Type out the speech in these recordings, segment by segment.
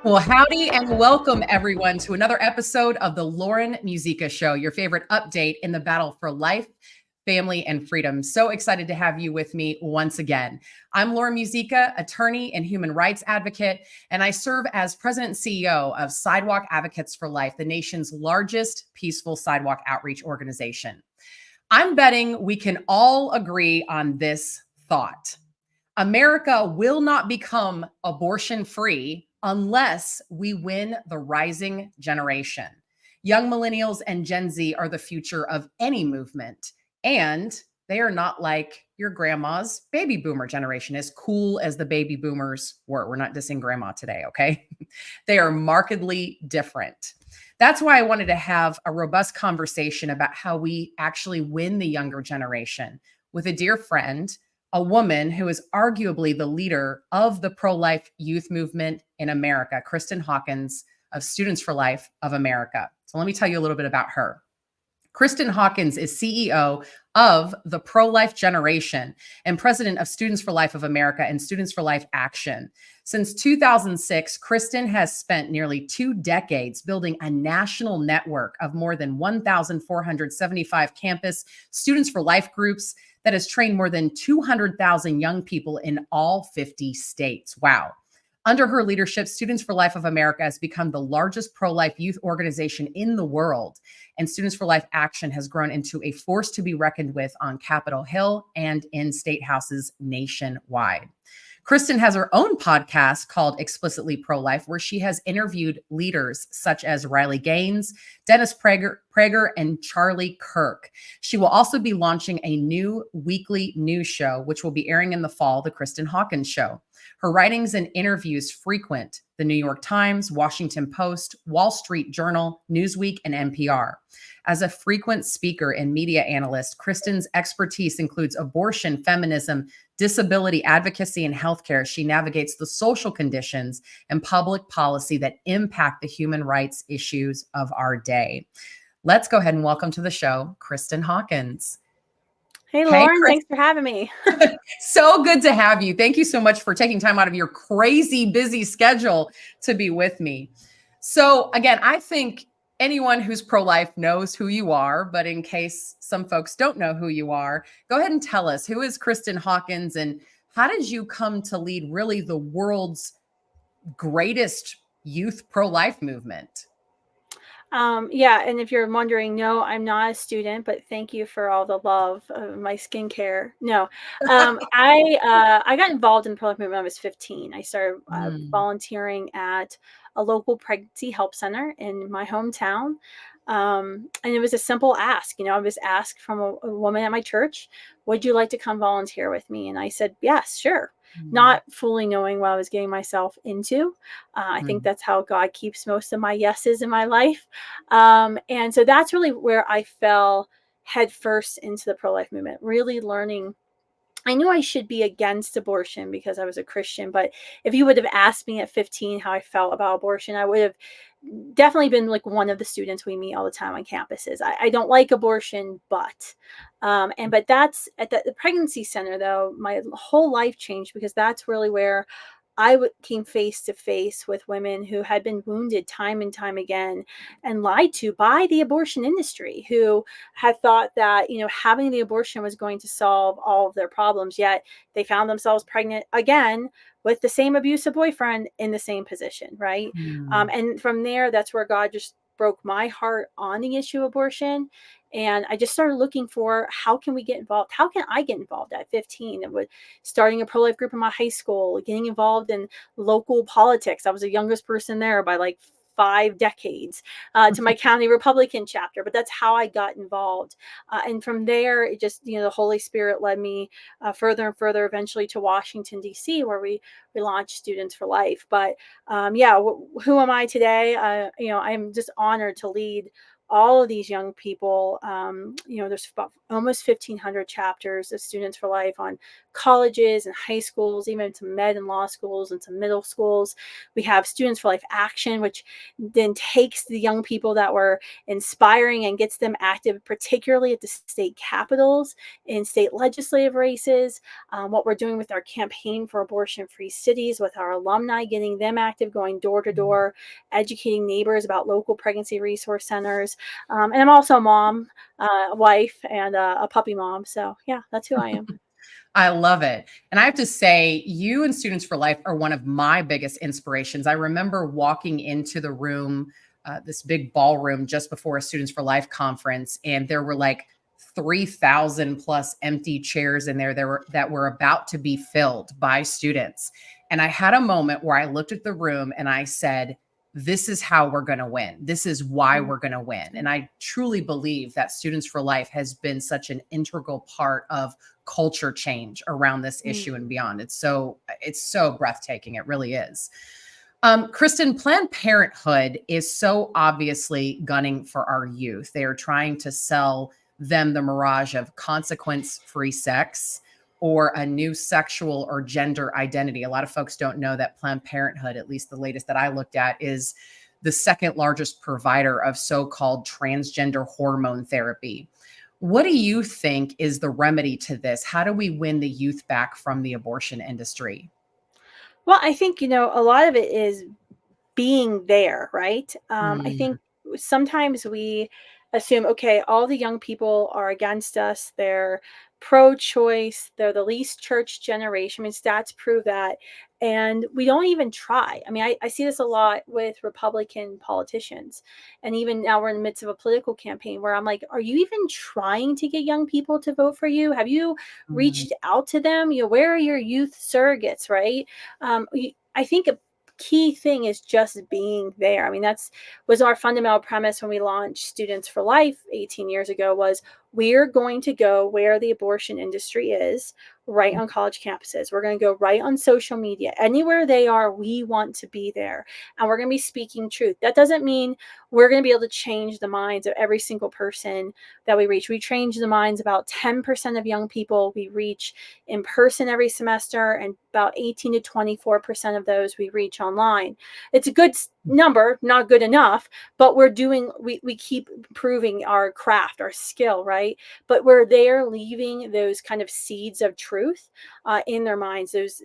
Well, howdy and welcome everyone to another episode of the Lauren Musica Show, your favorite update in the battle for life, family, and freedom. So excited to have you with me once again. I'm Lauren Musica, attorney and human rights advocate, and I serve as president and CEO of Sidewalk Advocates for Life, the nation's largest peaceful sidewalk outreach organization. I'm betting we can all agree on this thought. America will not become abortion free unless we win the rising generation. Young millennials and Gen Z are the future of any movement, and they are not like your grandma's baby boomer generation, as cool as the baby boomers were. We're not dissing grandma today, okay? They are markedly different. That's why I wanted to have a robust conversation about how we actually win the younger generation with a dear friend, a woman who is arguably the leader of the pro-life youth movement in America, Kristan Hawkins of Students for Life of America. So let me tell you a little bit about her. Kristan Hawkins is CEO of the Pro-Life Generation and president of Students for Life of America and Students for Life Action. Since 2006, Kristan has spent nearly 2 decades building a national network of more than 1,475 campus Students for Life groups that has trained more than 200,000 young people in all 50 states. Wow. Under her leadership, Students for Life of America has become the largest pro-life youth organization in the world, and Students for Life Action has grown into a force to be reckoned with on Capitol Hill and in state houses nationwide. Kristan has her own podcast called Explicitly Pro-Life, where she has interviewed leaders such as Riley Gaines, Dennis Prager, and Charlie Kirk. She will also be launching a new weekly news show, which will be airing in the fall, The Kristan Hawkins Show. Her writings and interviews frequent the New York Times, Washington Post, Wall Street Journal, Newsweek, and NPR. As a frequent speaker and media analyst, Kristan's expertise includes abortion, feminism, disability advocacy, and healthcare. She navigates the social conditions and public policy that impact the human rights issues of our day. Let's go ahead and welcome to the show, Kristan Hawkins. Hey, Lauren, thanks for having me. So good to have you. Thank you so much for taking time out of your crazy busy schedule to be with me. So again, I think anyone who's pro-life knows who you are, but in case some folks don't know who you are, go ahead and tell us, who is Kristan Hawkins and how did you come to lead really the world's greatest youth pro-life movement? Yeah, and if you're wondering, no, I'm not a student, but thank you for all the love of my skincare. No, I got involved in the pro-life movement when I was 15. I started volunteering at a local pregnancy help center in my hometown. And it was a simple ask. I was asked from a woman at my church, would you like to come volunteer with me? And I said, yes, sure. Not fully knowing what I was getting myself into. I think that's how God keeps most of my yeses in my life. And so that's really where I fell headfirst into the pro-life movement, really learning. I knew I should be against abortion because I was a Christian, but if you would have asked me at 15 how I felt about abortion, I would have definitely been like one of the students we meet all the time on campuses. I don't like abortion, but that's at the pregnancy center, though, my whole life changed because that's really where came face to face with women who had been wounded time and time again and lied to by the abortion industry, who had thought that, having the abortion was going to solve all of their problems. Yet they found themselves pregnant again with the same abusive boyfriend in the same position. Right. And from there, that's where God just broke my heart on the issue of abortion. And I just started looking for, how can we get involved? How can I get involved at 15? And with starting a pro-life group in my high school, getting involved in local politics. I was the youngest person there by like 5 decades, to my county Republican chapter. But that's how I got involved. And from there, it just, the Holy Spirit led me further and further, eventually to Washington, D.C., where we launched Students for Life. But who am I today? I'm just honored to lead all of these young people. There's about almost 1,500 chapters of Students for Life on colleges and high schools, even to med and law schools and to middle schools. We have Students for Life Action, which then takes the young people that we're inspiring and gets them active, particularly at the state capitals, in state legislative races. What we're doing with our campaign for abortion-free cities, with our alumni, getting them active, going door to door, educating neighbors about local pregnancy resource centers. And I'm also a mom, wife, and a puppy mom. So yeah, that's who I am. I love it. And I have to say, you and Students for Life are one of my biggest inspirations. I remember walking into the room, this big ballroom just before a Students for Life conference, and there were like 3,000 plus empty chairs in there that were about to be filled by students. And I had a moment where I looked at the room and I said, this is how we're going to win. This is why we're going to win. And I truly believe that Students for Life has been such an integral part of culture change around this issue and beyond. It's so breathtaking. It really is. Kristan, Planned Parenthood is so obviously gunning for our youth. They are trying to sell them the mirage of consequence-free sex or a new sexual or gender identity. A lot of folks don't know that Planned Parenthood, at least the latest that I looked at, is the second largest provider of so-called transgender hormone therapy. What do you think is the remedy to this? How do we win the youth back from the abortion industry? Well, I think, a lot of it is being there, right? I Mm, think sometimes we assume, okay, all the young people are against us. They're pro choice. They're the least church generation. I mean, stats prove that. And we don't even try. I mean, I see this a lot with Republican politicians. And even now we're in the midst of a political campaign where I'm like, are you even trying to get young people to vote for you? Have you mm, reached out to them? Where are your youth surrogates, right? I think key thing is just being there. I mean, that's was our fundamental premise when we launched Students for Life 18 years ago was we're going to go where the abortion industry is, right on college campuses. We're going to go right on social media. Anywhere they are, we want to be there. And we're going to be speaking truth. That doesn't mean we're going to be able to change the minds of every single person that we reach. We change the minds about 10% of young people we reach in person every semester, and about 18 to 24% of those we reach online. It's a good number, not good enough, but we keep improving our craft, our skill, right? But we're there leaving those kind of seeds of truth in their minds, those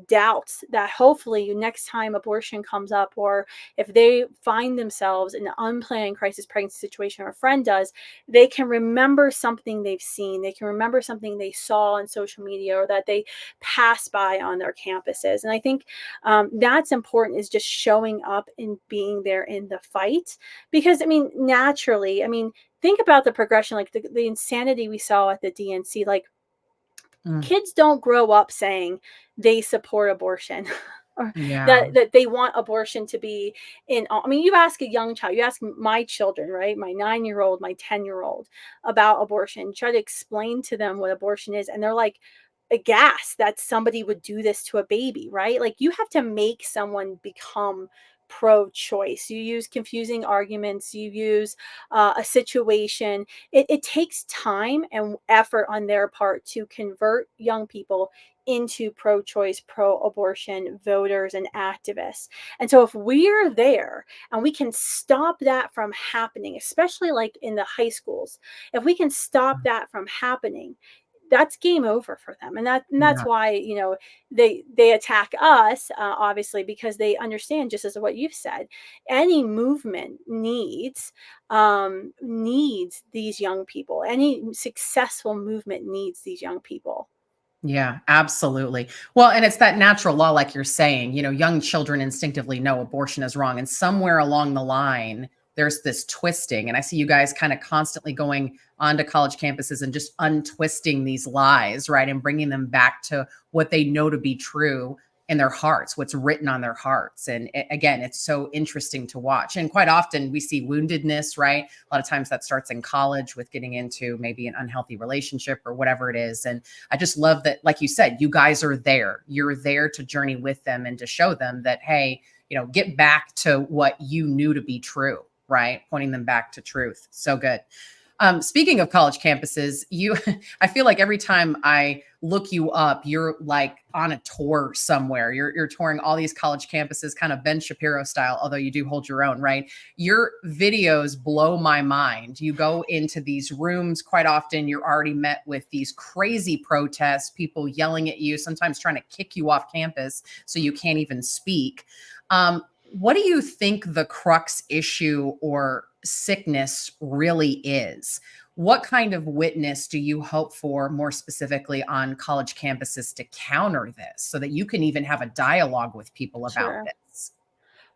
doubts that hopefully next time abortion comes up, or if they find themselves in an unplanned crisis pregnancy situation, or a friend does, they can remember something they've seen. They can remember something they saw on social media or that they passed by on their campuses. And I think that's important, is just showing up and being there in the fight. Because, I mean, naturally, I mean, think about the progression, like the insanity we saw at the DNC. Like, mm. kids don't grow up saying they support abortion or Yeah. that they want abortion to be in all. I mean, you ask a young child, you ask my children, right? My 9-year-old, my 10-year-old about abortion, try to explain to them what abortion is. And they're like aghast that somebody would do this to a baby, right? Like, you have to make someone become pro-choice. You use confusing arguments, you use a situation. It takes time and effort on their part to convert young people into pro-choice, pro-abortion voters and activists. And so if we're there and we can stop that from happening, especially like in the high schools, if we can stop that from happening, that's game over for them. And that's Yeah. why they attack us, obviously, because they understand, just as what you've said, any movement needs these young people. Any successful movement needs these young people. Yeah, absolutely. Well, and it's that natural law, like you're saying, young children instinctively know abortion is wrong. And somewhere along the line, there's this twisting. And I see you guys kind of constantly going onto college campuses and just untwisting these lies, right? And bringing them back to what they know to be true in their hearts, what's written on their hearts. And again, it's so interesting to watch. And quite often we see woundedness, right? A lot of times that starts in college with getting into maybe an unhealthy relationship or whatever it is. And I just love that, like you said, you guys are there. You're there to journey with them and to show them that, hey, get back to what you knew to be true, right? Pointing them back to truth. So good. Speaking of college campuses, I feel like every time I look you up, you're like on a tour somewhere. You're touring all these college campuses, kind of Ben Shapiro style, although you do hold your own, right? Your videos blow my mind. You go into these rooms quite often. You're already met with these crazy protests, people yelling at you, sometimes trying to kick you off campus so you can't even speak. What do you think the crux issue or sickness really is? What kind of witness do you hope for more specifically on college campuses to counter this so that you can even have a dialogue with people about Sure. this?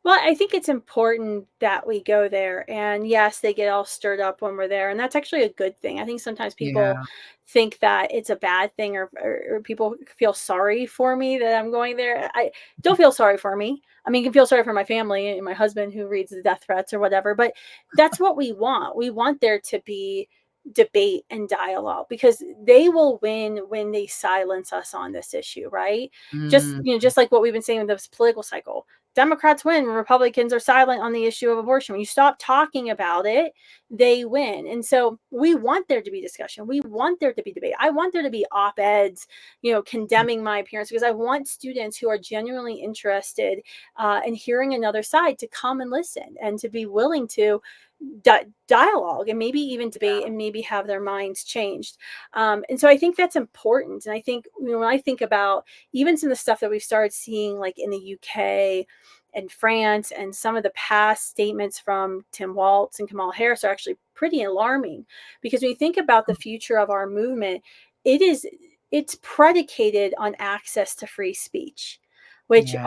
Well, I think it's important that we go there. And yes, they get all stirred up when we're there. And that's actually a good thing. I think sometimes people Yeah. think that it's a bad thing, or people feel sorry for me that I'm going there. I don't feel sorry for me. I mean, you can feel sorry for my family and my husband who reads the death threats or whatever, but that's what we want. We want there to be debate and dialogue because they will win when they silence us on this issue, right? Just, Mm, just like what we've been saying with this political cycle. Democrats win when Republicans are silent on the issue of abortion. When you stop talking about it, they win. And so we want there to be discussion. We want there to be debate. I want there to be op-eds, condemning my appearance because I want students who are genuinely interested in hearing another side to come and listen and to be willing to dialogue and maybe even debate and maybe have their minds changed. And so I think that's important. And I think, when I think about even some of the stuff that we've started seeing, like in the UK and France, and some of the past statements from Tim Walz and Kamala Harris are actually pretty alarming because when you think about the future of our movement, it's predicated on access to free speech, which yes.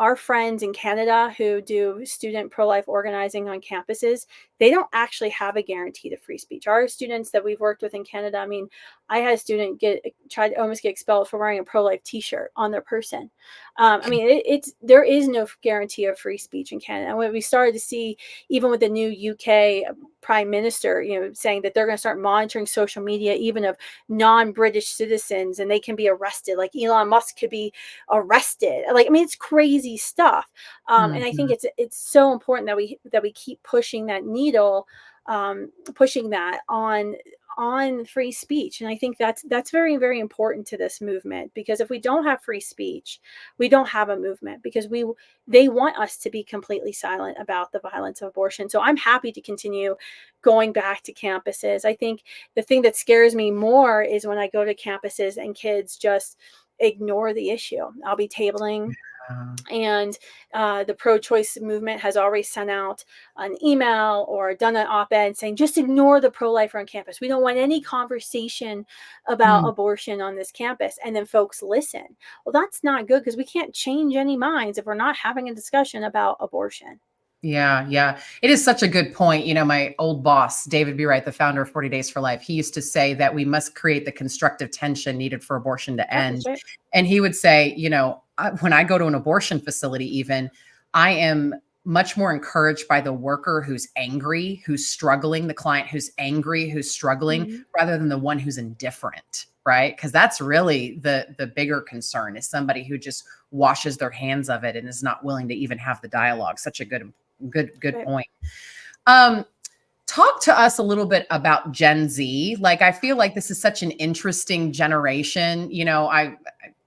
our friends in Canada who do student pro-life organizing on campuses, they don't actually have a guarantee to free speech. Our students that we've worked with in Canada, I mean, I had a student tried to almost get expelled for wearing a pro-life T-shirt on their person. I mean, there is no guarantee of free speech in Canada. And when we started to see, even with the new UK Prime Minister, saying that they're going to start monitoring social media, even of non-British citizens, and they can be arrested. Like Elon Musk could be arrested. Like, I mean, it's crazy stuff. And I think Mhm. it's so important that we keep pushing that needle, pushing that on free speech. And I think that's very, very important to this movement, because if we don't have free speech, we don't have a movement, because they want us to be completely silent about the violence of abortion. So I'm happy to continue going back to campuses. I think the thing that scares me more is when I go to campuses and kids just ignore the issue. I'll be tabling, Uh, and the pro-choice movement has already sent out an email or done an op-ed saying, just ignore the pro-lifer on campus. We don't want any conversation about mm. abortion on this campus. And then folks listen. Well, that's not good, because we can't change any minds if we're not having a discussion about abortion. Yeah, yeah. It is such a good point. My old boss, David B. Wright, the founder of 40 Days for Life, he used to say that we must create the constructive tension needed for abortion to Yep, that's end. right. And he would say, when I go to an abortion facility, even, I am much more encouraged by the worker who's angry, who's struggling, the client who's angry, who's struggling, Mhm. rather than the one who's indifferent, right? Because that's really the bigger concern, is somebody who just washes their hands of it and is not willing to even have the dialogue. Such a good Right. point. Um, Talk to us a little bit about Gen Z. Like, I feel like this is such an interesting generation. I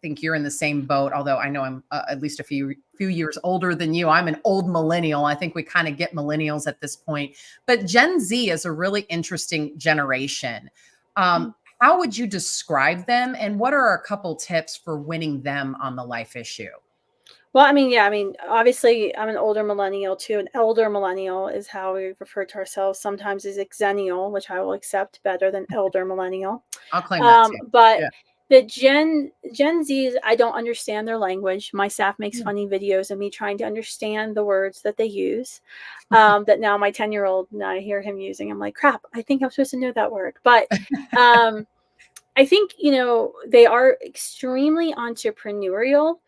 think you're in the same boat, although I know I'm at least a few years older than you. I'm an old millennial. I think we kind of get millennials at this point, but Gen Z is a really interesting generation. Mm. How would you describe them, and what are a couple tips for winning them on the life issue? Well, I mean, yeah, I mean, obviously, I'm an older millennial too. An elder millennial is how we refer to ourselves. Sometimes is exennial, which I will accept better than elder millennial. I'll claim that too. But Yeah. the Gen Zs, I don't understand their language. My staff makes Yeah. funny videos of me trying to understand the words that they use. That now my 10-year-old, and I hear him using. I'm like, crap, I think I'm supposed to know that word. But um, I think, they are extremely entrepreneurial.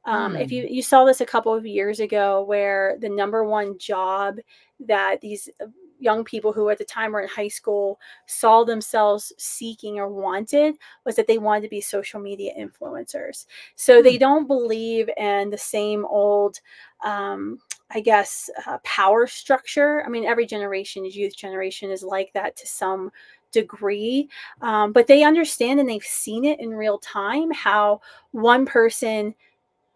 If Hmm. you saw this a couple of years ago, where the number one job that these young people who at the time were in high school saw themselves seeking or wanted, was that they wanted to be social media influencers. So Hmm. they don't believe in the same old I guess, power structure. I mean, every generation, youth generation, is like that to some degree, but they understand and they've seen it in real time how one person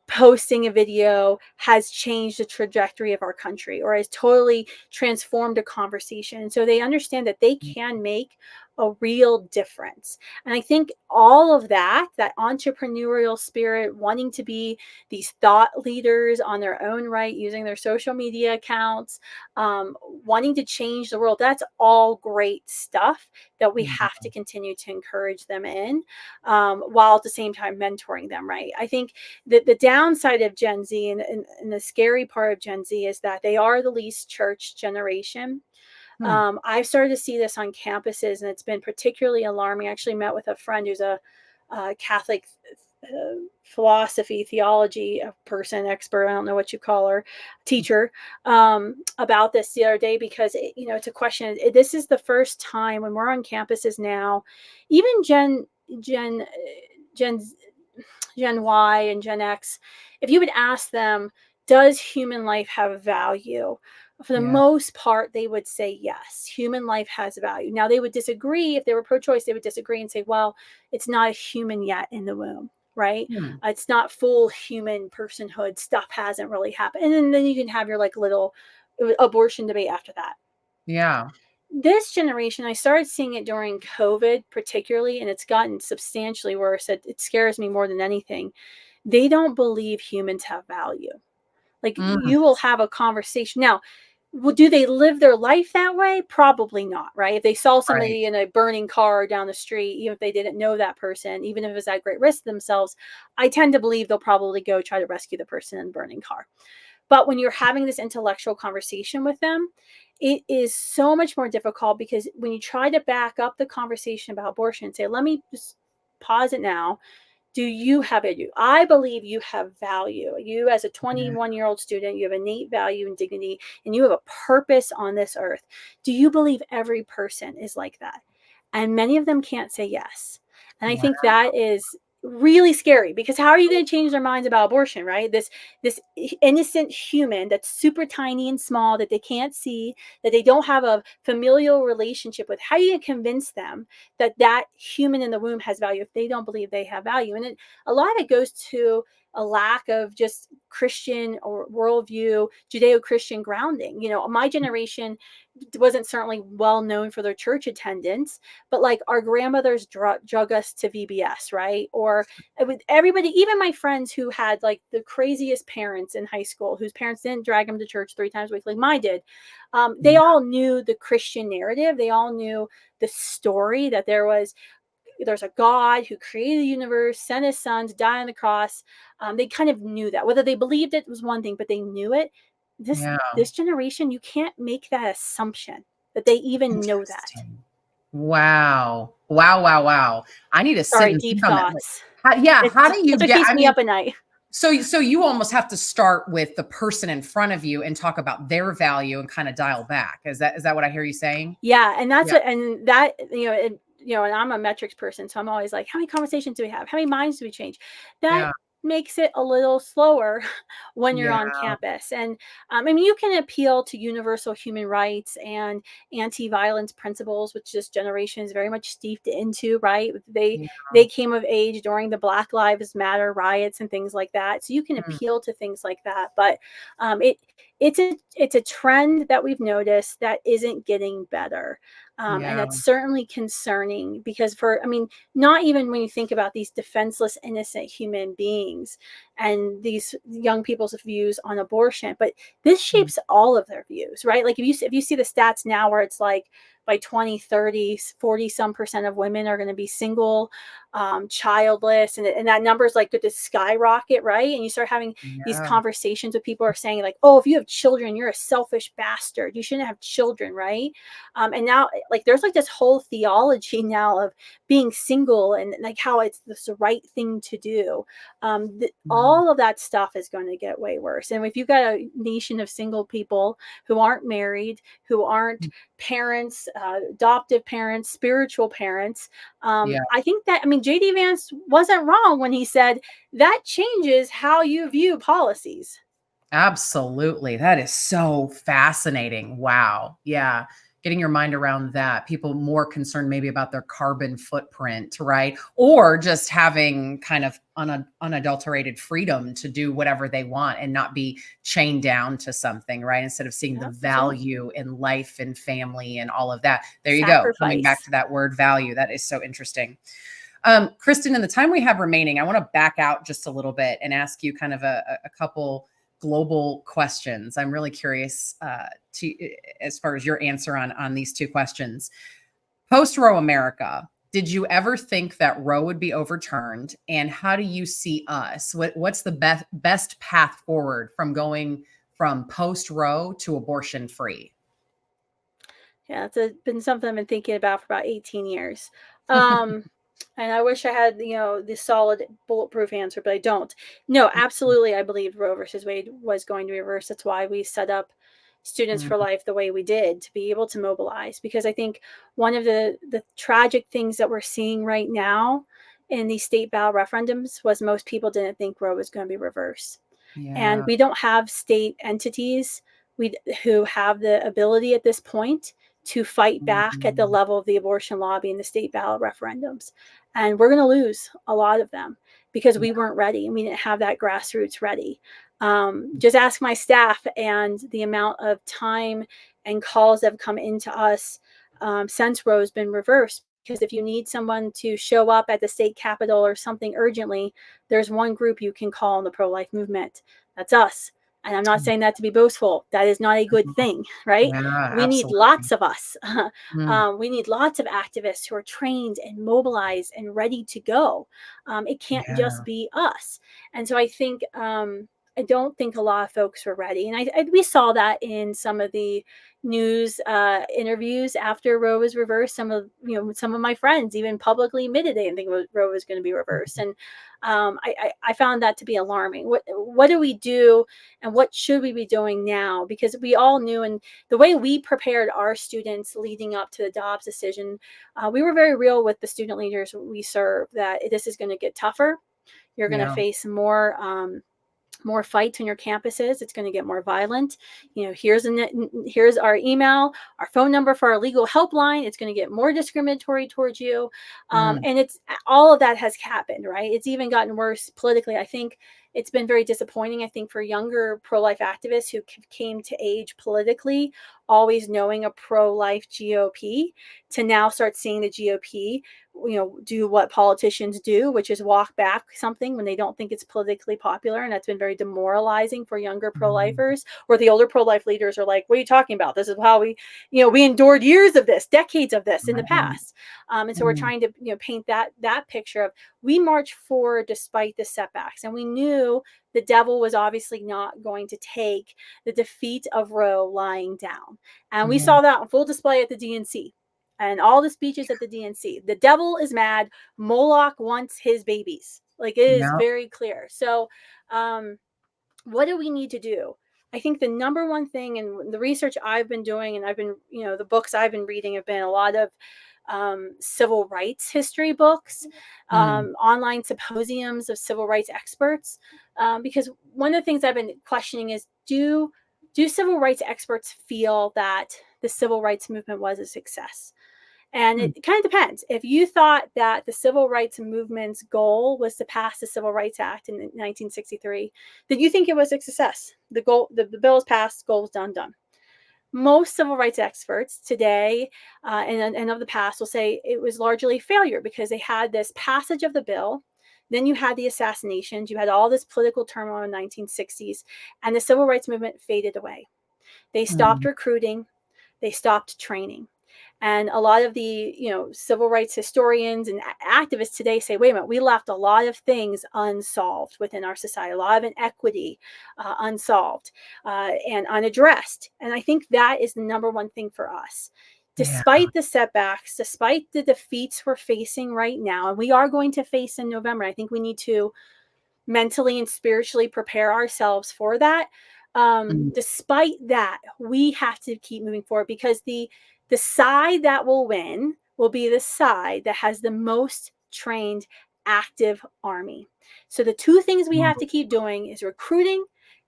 posting a video has changed the trajectory of our country or has totally transformed a conversation. And so they understand that they can make a real difference. And I think all of that, that entrepreneurial spirit, wanting to be these thought leaders on their own right, using their social media accounts, wanting to change the world, that's all great stuff that we have to continue to encourage them in, while at the same time mentoring them, right? I think the downside of Gen Z and the scary part of Gen Z is that they are the least church generation. Hmm. I've started to see this on campuses, and it's been particularly alarming. I actually met with a friend who's a Catholic philosophy, theology person, expert, I don't know what you call her, teacher, about this the other day, because it's a question. This is the first time when we're on campuses now, even Gen Gen Gen Y and Gen X, if you would ask them, does human life have value? For the Yeah. most part, they would say yes, human life has value. Now, they would disagree. If they were pro choice, they would disagree and say, well, it's not a human yet in the womb, right? Hmm. It's not full human personhood. Stuff hasn't really happened. And then you can have your like little abortion debate after that. Yeah. This generation, I started seeing it during COVID, particularly, and it's gotten substantially worse. It scares me more than anything. They don't believe humans have value. Like, Mm. you will have a conversation. Now, do they live their life that way? Probably not, right? If they saw Right. somebody in a burning car down the street, even if they didn't know that person, even if it was at great risk to themselves, I tend to believe they'll probably go try to rescue the person in the burning car. But when you're having this intellectual conversation with them, it is so much more difficult, because when you try to back up the conversation about abortion and say, let me just pause it now. Do you have it? I believe you have value. You, as a Yeah. 21-year-old student, you have innate value and dignity, and you have a purpose on this earth. Do you believe every person is like that? And many of them can't say yes. And I Wow. think that is really scary, because how are you going to change their minds about abortion, right? This innocent human that's super tiny and small, that they can't see, that they don't have a familial relationship with. How are you going to convince them that that human in the womb has value if they don't believe they have value? And a lot of it goes to a lack of just Christian or worldview, Judeo-Christian grounding. My generation wasn't certainly well known for their church attendance, but like our grandmothers drug us to VBS, right? Or with everybody, even my friends who had like the craziest parents in high school, whose parents didn't drag them to church 3 times a week like mine did, they Yeah. all knew the Christian narrative. They all knew the story that there's a God who created the universe, sent his son to die on the cross. They kind of knew that. Whether they believed it was one thing, but they knew it. This Yeah. this generation, you can't make that assumption that they even know that. Interesting. Wow. Wow, wow, wow. I need to sit Sorry, and deep think on that. Like, thoughts. how do you That's what get, keeps I me mean, up at night. so you almost have to start with the person in front of you and talk about their value and kind of dial back. Is that what I hear you saying? Yeah, and that's Yeah. what, and that, and I'm a metrics person, so I'm always like, how many conversations do we have? How many minds do we change? That Yeah. makes it a little slower when you're Yeah. on campus. And I mean, you can appeal to universal human rights and anti-violence principles, which this generation is very much steeped into, right? Yeah. They came of age during the Black Lives Matter riots and things like that. So you can Mm. appeal to things like that. But it's a trend that we've noticed that isn't getting better. And Yeah. that's certainly concerning, because I mean, not even when you think about these defenseless, innocent human beings and these young people's views on abortion, but this Mm. shapes all of their views, right? Like, if you see the stats now where it's like by 2030, 40 some percent of women are going to be single, childless, and that number is like going to skyrocket, right? And you start having these Yeah. conversations with people who are saying like, oh, if you have children, you're a selfish bastard, you shouldn't have children, right? And now, like, there's like this whole theology now of being single and like how it's the right thing to do. Mm. All of that stuff is going to get way worse. And if you've got a nation of single people who aren't married, who aren't parents, adoptive parents, spiritual parents, Yeah. I think that, I mean, JD Vance wasn't wrong when he said that changes how you view policies. Absolutely. That is so fascinating. Wow. Yeah. Getting your mind around that. People more concerned maybe about their carbon footprint, right? Or just having kind of unadulterated freedom to do whatever they want and not be chained down to something, right? Instead of seeing the Yep, that's right. value in life and family and all of that. There you go. Coming back Sacrifice. to that word value. That is so interesting. Kristan, in the time we have remaining, I want to back out just a little bit and ask you kind of a couple global questions. I'm really curious as far as your answer on these two questions. Post Roe America, did you ever think that Roe would be overturned? And how do you see us? What's the best path forward from going from post Roe to abortion free? Yeah, been something I've been thinking about for about 18 years. Um, and I wish I had, the solid bulletproof answer, but I don't. No, absolutely. I believed Roe versus Wade was going to be reversed. That's why we set up Students for Mm, Life the way we did, to be able to mobilize. Because I think one of the tragic things that we're seeing right now in these state ballot referendums was most people didn't think Roe was going to be reversed. And yeah. we don't have state entities who have the ability at this point to fight back at the Mhm. level of the abortion lobby and the state ballot referendums. And we're going to lose a lot of them because Yeah. we weren't ready and we didn't have that grassroots ready. Just ask my staff and the amount of time and calls that have come into us since Roe's been reversed. Because if you need someone to show up at the state capitol or something urgently, there's one group you can call in the pro life movement. That's us. And I'm not saying that to be boastful. That is not a good thing, right? Yeah, We need absolutely. lots of us. Mm, We need lots of activists who are trained and mobilized and ready to go. It can't just yeah. be us. And so I don't think a lot of folks were ready. And we saw that in some of the news interviews after Roe was reversed. Some of my friends even publicly admitted they didn't think Roe was going to be reversed. Mhm. And I found that to be alarming. What do we do, and what should we be doing now? Because we all knew, and the way we prepared our students leading up to the Dobbs decision, we were very real with the student leaders we serve that this is going to get tougher. You're going to Yeah. face more fights on your campuses. It's going to get more violent. Here's our email, our phone number for our legal helpline. It's going to get more discriminatory towards you, Mm, and it's all of that has happened. Right? It's even gotten worse politically. I think it's been very disappointing. I think for younger pro-life activists who came to age politically, always knowing a pro-life GOP, to now start seeing the GOP do what politicians do, which is walk back something when they don't think it's politically popular. And that's been very demoralizing for younger mhm. pro-lifers, where the older pro-life leaders are like, what are you talking about? This is how we endured years of this, decades of this in the Right. past. And so we're Mm, trying to, paint that picture of, we march forward despite the setbacks. And we knew the devil was obviously not going to take the defeat of Roe lying down. And we yeah. saw that on full display at the DNC and all the speeches at the DNC. The devil is mad. Moloch wants his babies. Like, it is Yeah. very clear. So, um, what do we need to do? I think the number one thing, and the research I've been doing, and the books I've been reading have been a lot of civil rights history books, Mm, online symposiums of civil rights experts. Because one of the things I've been questioning is, do civil rights experts feel that the civil rights movement was a success? And mm, it kind of depends. If you thought that the civil rights movement's goal was to pass the Civil Rights Act in 1963, then you think it was a success. The bill is passed, goal is done. Most civil rights experts today and of the past will say it was largely a failure, because they had this passage of the bill, then you had the assassinations, you had all this political turmoil in the 1960s, and the civil rights movement faded away. They stopped mm. recruiting, they stopped training. And a lot of the civil rights historians and activists today say, wait a minute, we left a lot of things unsolved within our society, a lot of inequity unsolved and unaddressed. And I think that is the number one thing for us. Yeah. Despite the setbacks, despite the defeats we're facing right now, and we are going to face in November, I think we need to mentally and spiritually prepare ourselves for that. Mm, Despite that, we have to keep moving forward, because the side that will win will be the side that has the most trained active army. So the two things we mm, have to keep doing is recruiting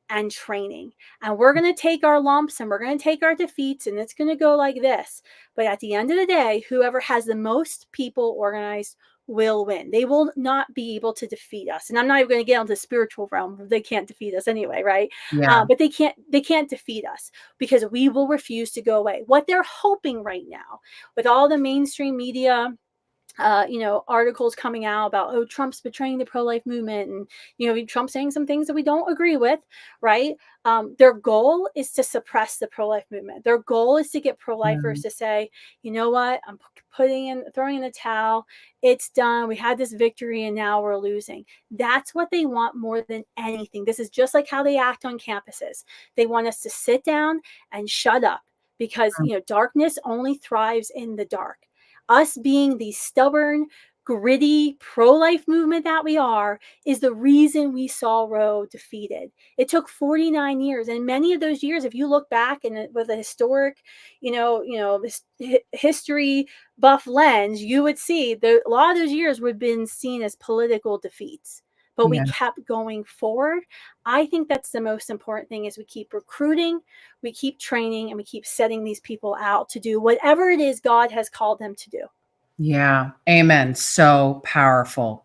and training. And we're going to take our lumps and we're going to take our defeats, and it's going to go like this. But at the end of the day, whoever has the most people organized will win. They will not be able to defeat us. And I'm not even going to get into the spiritual realm. They can't defeat us anyway, right? Yeah. But they can't defeat us because we will refuse to go away. What they're hoping right now with all the mainstream media, articles coming out about, oh, Trump's betraying the pro-life movement, and Trump saying some things that we don't agree with, right? Their goal is to suppress the pro-life movement. Their goal is to get pro-lifers to say, you know what, I'm throwing in the towel. It's done. We had this victory and now we're losing. That's what they want more than anything. This is just like how they act on campuses. They want us to sit down and shut up because, darkness only thrives in the dark. Us being the stubborn, gritty, pro-life movement that we are is the reason we saw Roe defeated. It took 49 years. And many of those years, if you look back and with a historic, this history buff lens, you would see a lot of those years would have been seen as political defeats. But we kept going forward. I think that's the most important thing is we keep recruiting, we keep training, and we keep setting these people out to do whatever it is God has called them to do. Yeah. Amen. So powerful.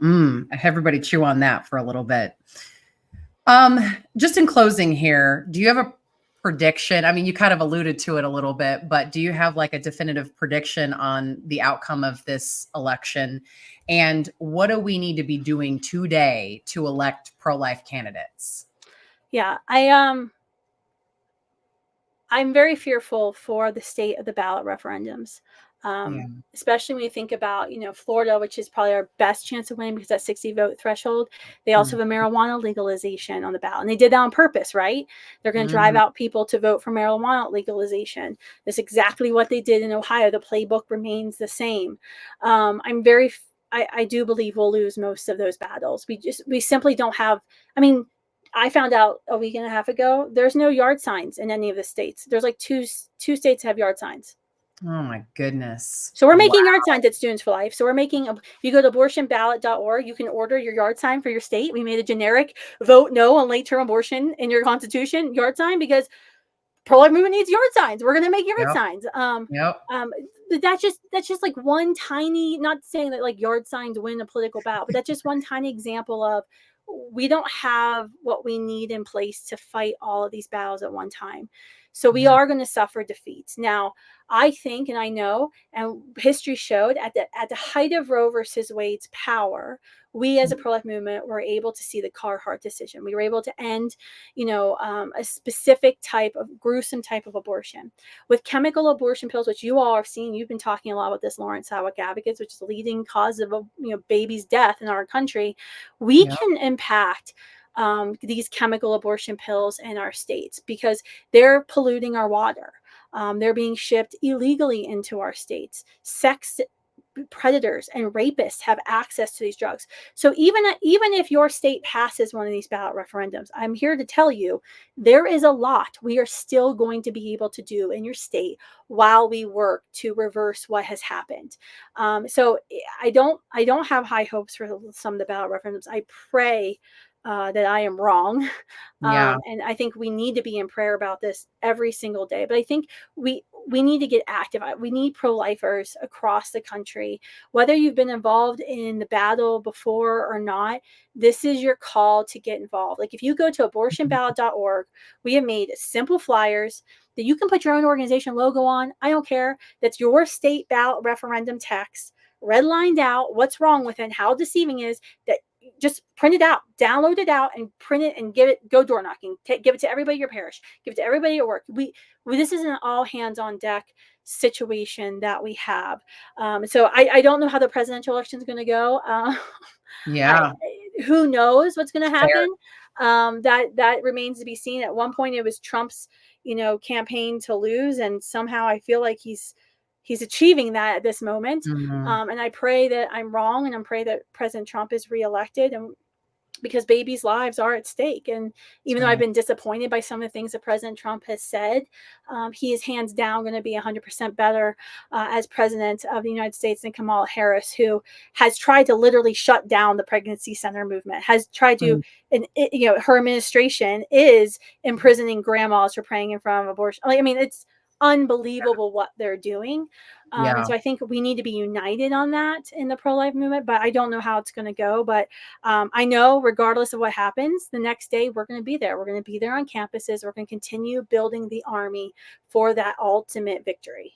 Everybody chew on that for a little bit. Just in closing here, do you have a prediction? I mean, you kind of alluded to it a little bit, but do you have like a definitive prediction on the outcome of this election? And what do we need to be doing today to elect pro-life candidates? Yeah, I'm very fearful for the state of the ballot referendums, especially when you think about, Florida, which is probably our best chance of winning because that 60 vote threshold. They also have a marijuana legalization on the ballot. And they did that on purpose, right? They're going to drive out people to vote for marijuana legalization. That's exactly what they did in Ohio. The playbook remains the same. I do believe we'll lose most of those battles. We simply don't have, I found out a week and a half ago, there's no yard signs in any of the states. There's like two states have yard signs. Oh my goodness. So we're making yard signs at Students for Life. So we're making, if you go to abortionballot.org, you can order your yard sign for your state. We made a generic vote no on late-term abortion in your constitution yard sign because pro-life movement needs yard signs. We're going to make yard signs. That's just like one tiny, not saying that like yard signs win a political battle, but that's just one tiny example of we don't have what we need in place to fight all of these battles at one time. So we are going to suffer defeats. Now, I think, and I know, and history showed at the height of Roe versus Wade's power, we as a pro-life movement were able to see the Carhart decision. We were able to end, a specific type of gruesome type of abortion. With chemical abortion pills, which you all have seen, you've been talking a lot about this, Lawrence Sawick Advocates, which is the leading cause of baby's death in our country. We can impact these chemical abortion pills in our states because they're polluting our water. They're being shipped illegally into our states. Sex predators and rapists have access to these drugs. So even if your state passes one of these ballot referendums, I'm here to tell you there is a lot we are still going to be able to do in your state while we work to reverse what has happened. So I don't have high hopes for some of the ballot referendums. I pray that I am wrong. And I think we need to be in prayer about this every single day. But I think we need to get active. We need pro-lifers across the country. Whether you've been involved in the battle before or not, this is your call to get involved. Like if you go to abortionballot.org, we have made simple flyers that you can put your own organization logo on. I don't care. That's your state ballot referendum text, redlined out what's wrong with it and how deceiving it is. That just print it out, download it out, and print it and go door knocking. Give it to everybody in your parish. Give it to everybody at work. This is an all hands on deck situation that we have. So I don't know how the presidential election is going to go. Who knows what's going to happen? That remains to be seen. At one point, it was Trump's campaign to lose, and somehow I feel like he's achieving that at this moment. And I pray that I'm wrong, and I pray that President Trump is reelected, and because babies' lives are at stake. And even though I've been disappointed by some of the things that President Trump has said, he is hands down going to be 100% better as president of the United States than Kamala Harris, who has tried to literally shut down the pregnancy center movement, has tried to, and her administration is imprisoning grandmas for praying in front of abortion. Like, I mean, it's unbelievable what they're doing. And so I think we need to be united on that in the pro-life movement, but I don't know how it's going to go. But I know regardless of what happens, the next day we're going to be there. We're going to be there on campuses. We're going to continue building the army for that ultimate victory.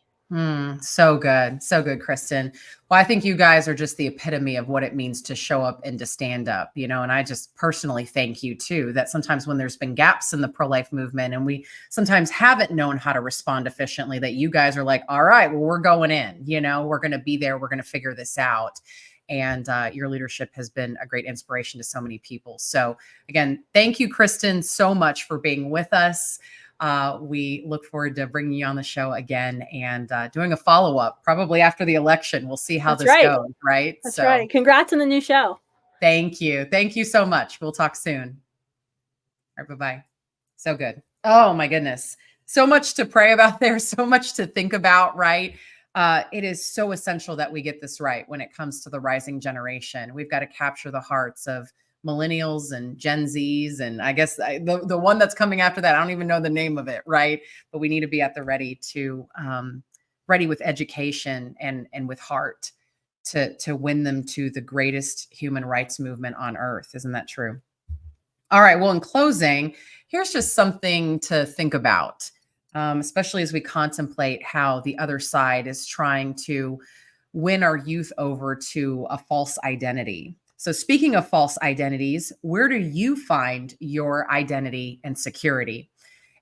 So good. So good, Kristan. Well, I think you guys are just the epitome of what it means to show up and to stand up, and I just personally thank you too, that sometimes when there's been gaps in the pro-life movement and we sometimes haven't known how to respond efficiently, that you guys are like, all right, well, we're going in, we're going to be there. We're going to figure this out. And your leadership has been a great inspiration to so many people. So again, thank you, Kristan, so much for being with us. We look forward to bringing you on the show again and doing a follow-up probably after the election. We'll see how this goes, right? That's right. Congrats on the new show. Thank you. Thank you so much. We'll talk soon. All right, bye-bye. So good. Oh my goodness. So much to pray about there. So much to think about, right? It is so essential that we get this right when it comes to the rising generation. We've got to capture the hearts of Millennials and Gen Zs. And I guess the one that's coming after that, I don't even know the name of it, right? But we need to be at the ready with education and with heart to win them to the greatest human rights movement on earth. Isn't that true? All right. Well, in closing, here's just something to think about, especially as we contemplate how the other side is trying to win our youth over to a false identity. So speaking of false identities, where do you find your identity and security?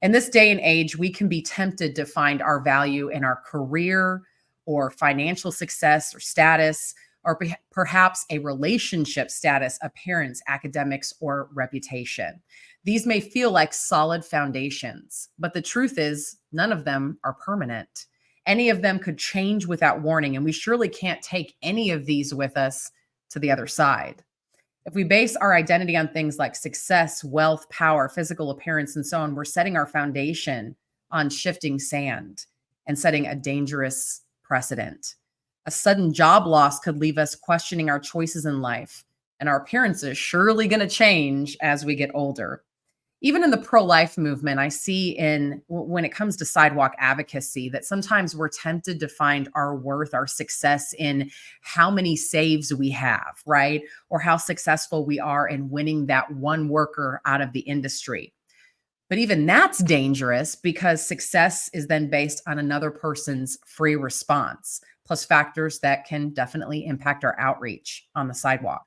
In this day and age, we can be tempted to find our value in our career or financial success or status, or perhaps a relationship status, appearance, academics, or reputation. These may feel like solid foundations, but the truth is none of them are permanent. Any of them could change without warning, and we surely can't take any of these with us to the other side. If we base our identity on things like success, wealth, power, physical appearance, and so on, we're setting our foundation on shifting sand and setting a dangerous precedent. A sudden job loss could leave us questioning our choices in life, and our appearance is surely going to change as we get older. Even in the pro-life movement, I see when it comes to sidewalk advocacy that sometimes we're tempted to find our worth, our success in how many saves we have, right? Or how successful we are in winning that one worker out of the industry. But even that's dangerous because success is then based on another person's free response, plus factors that can definitely impact our outreach on the sidewalk.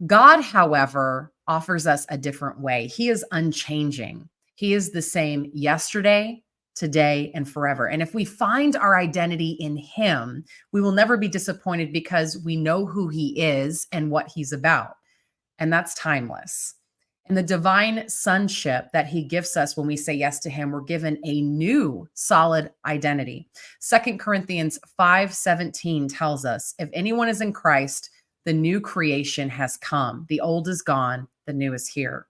God, however, offers us a different way. He is unchanging. He is the same yesterday, today, and forever. And if we find our identity in him, we will never be disappointed because we know who he is and what he's about. And that's timeless. And the divine sonship that he gives us when we say yes to him, we're given a new solid identity. 2 Corinthians 5:17 tells us, if anyone is in Christ, the new creation has come. The old is gone. The new is here.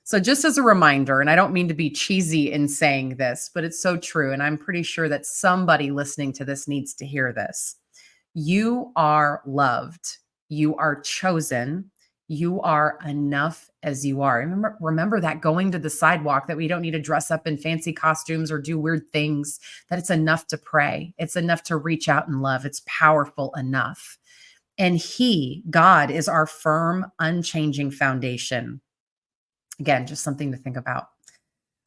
So just as a reminder, and I don't mean to be cheesy in saying this, but it's so true. And I'm pretty sure that somebody listening to this needs to hear this. You are loved. You are chosen. You are enough as you are. Remember that going to the sidewalk, that we don't need to dress up in fancy costumes or do weird things, that it's enough to pray. It's enough to reach out and love. It's powerful enough. And God, is our firm, unchanging foundation. Again, just something to think about.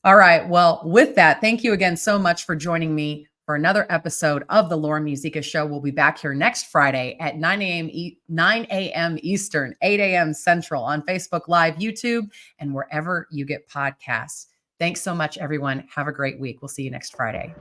All right. Well, with that, thank you again so much for joining me for another episode of the Lauren Musica Show. We'll be back here next Friday at 9 a.m. Eastern, 8 a.m. Central on Facebook Live, YouTube, and wherever you get podcasts. Thanks so much, everyone. Have a great week. We'll see you next Friday.